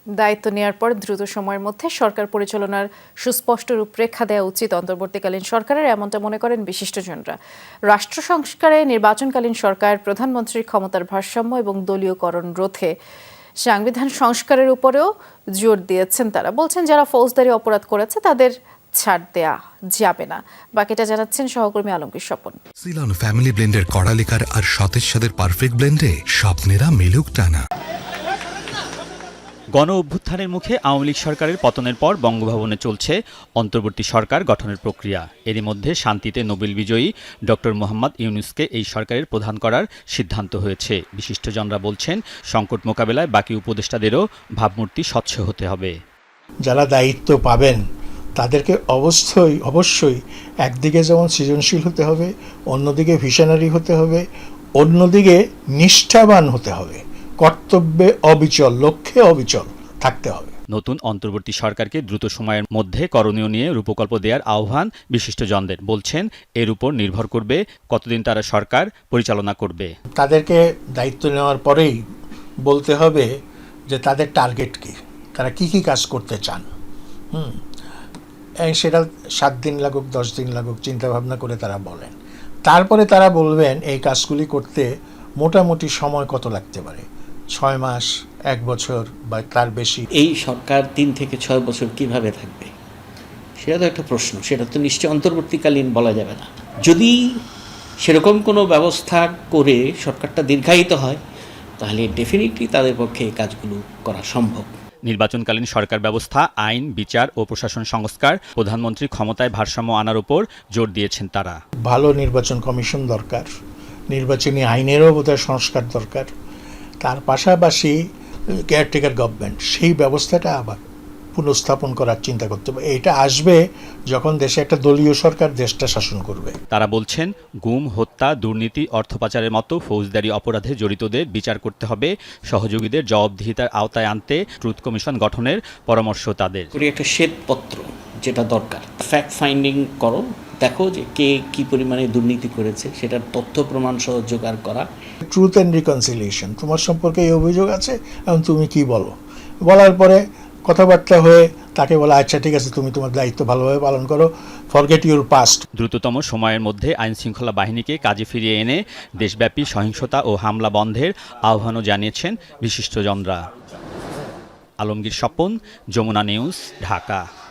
দায়িত্ব নেয়ার পর দ্রুত সময়ের মধ্যে সরকার পরিচালনার সুস্পষ্ট রূপরেখা দেওয়া উচিত অন্তর্বর্তীকালীন সরকারের, এমনটা মনে করেন বিশিষ্টজনরা। রাষ্ট্র সংস্কারে নির্বাচনকালীন সরকার প্রধানমন্ত্রীর ক্ষমতার ভারসাম্য এবং দলীয়করণ রোধে সাংবিধান সংস্কারের উপরেও জোর দিয়েছেন তারা। বলছেন যারা ফৌজদারি অপরাধ করেছে তাদের ছাড় দেয়া যাবে না। বাকিটা জানাচ্ছেন সহকর্মী আলমগীর স্বপন। সিলন ফ্যামিলি ব্লেন্ডের কড়ালিকার আর সতেজ স্বাদের পারফেক্ট ব্লেন্ডে স্বপ্নেরা মিলুক টানা। গণ অভ্যুত্থানের মুখে আওয়ামী লীগ সরকারের পতনের পর বঙ্গভবনে চলছে অন্তর্বর্তী সরকার গঠনের প্রক্রিয়া। এরই মধ্যে শান্তিতে নোবেল বিজয়ী ডক্টর মোহাম্মদ ইউনূসকে এই সরকারের প্রধান করার সিদ্ধান্ত হয়েছে। বিশিষ্টজনরা বলছেন সংকট মোকাবেলায় বাকি উপদেষ্টাদেরও ভাবমূর্তি স্বচ্ছ হতে হবে। যারা দায়িত্ব পাবেন তাদেরকে অবশ্যই একদিকে যেমন সৃজনশীল হতে হবে, অন্যদিকে ভিশনারি হতে হবে, অন্যদিকে নিষ্ঠাবান হতে হবে, কর্তব্যে অবিচল, লক্ষ্যে অবিচল থাকতে হবে। নতুন অন্তর্বর্তী সরকারকে দ্রুত সময়ের মধ্যে করণীয় নিয়ে রূপকল্প দেওয়ার আহ্বান বিশিষ্টজনদের। বলছেন এর উপর নির্ভর করবে কতদিন তারা সরকার পরিচালনা করবে। তাদেরকে দায়িত্ব নেওয়ার পরেই বলতে হবে যে তাদের টার্গেট কী, তারা কি কাজ করতে চান। সেটা 7 দিন লাগুক 10 দিন লাগুক চিন্তাভাবনা করে তারা বলেন। তারপরে তারা বলবেন এই কাজগুলি করতে মোটামুটি সময় কত লাগতে পারে, 6 মাস, 1 বছর বা তার বেশি। এই সরকার 3 থেকে 6 বছর কিভাবে থাকবে সেটা তো একটা প্রশ্ন। সেটা তো নিশ্চয়ই অন্তর্বর্তীকালীন বলা যাবে না। যদি সেরকম কোনো ব্যবস্থা করে সরকারটা দীর্ঘায়িত হয় তাহলে ডেফিনেটলি তাদের পক্ষে এই কাজগুলো করা সম্ভব। নির্বাচনকালীন সরকার ব্যবস্থা, আইন, বিচার ও প্রশাসন সংস্কার, প্রধানমন্ত্রী ক্ষমতায় ভারসাম্য আনার উপর জোর দিয়েছেন তারা। ভালো নির্বাচন কমিশন দরকার, নির্বাচনী আইনেরও বোধহয় সংস্কার দরকার। তার পাশাপাশি কেয়ারটেকার গভর্নমেন্ট, সেই ব্যবস্থাটা আবার পুনঃস্থাপন করার চিন্তা করতে হবে। এটা আসবে যখন দেশে একটা দলীয় সরকার দেশটা শাসন করবে। তারা বলছেন গুম, হত্যা, দুর্নীতি, অর্থ পাচারের মতো ফৌজদারি অপরাধে জড়িতদের বিচার করতে হবে, সহযোগীদের জবাবদিহিতার আওতায় আনতে ট্রুথ কমিশন গঠনের পরামর্শ তাদের। একটা শ্বেতপত্র যেটা দরকার, ফ্যাক্ট ফাইন্ডিং করো, দেখো যে কে কি পরিমাণে দুর্নীতি করেছে, সেটার তথ্য প্রমাণ সহ জোগাড় করা। ট্রুথ অ্যান্ড রিকনসিলিয়েশন, তোমার সম্পর্কে এই অভিযোগ আছে, এবং তুমি কি বলো। বলার পরে কথাবার্তা হয়ে তাকে বলা আচ্ছা ঠিক আছে, তুমি তোমার দায়িত্ব ভালোভাবে পালন করো, ফরগেট ইউর পাস্ট। দ্রুততম সময়ের মধ্যে আইন শৃঙ্খলা বাহিনীকে কাজে ফিরিয়ে এনে দেশব্যাপী সহিংসতা ও হামলা বন্ধের আহ্বানও জানিয়েছেন বিশিষ্টজনরা। আলমগীর স্বপন, যমুনা নিউজ, ঢাকা।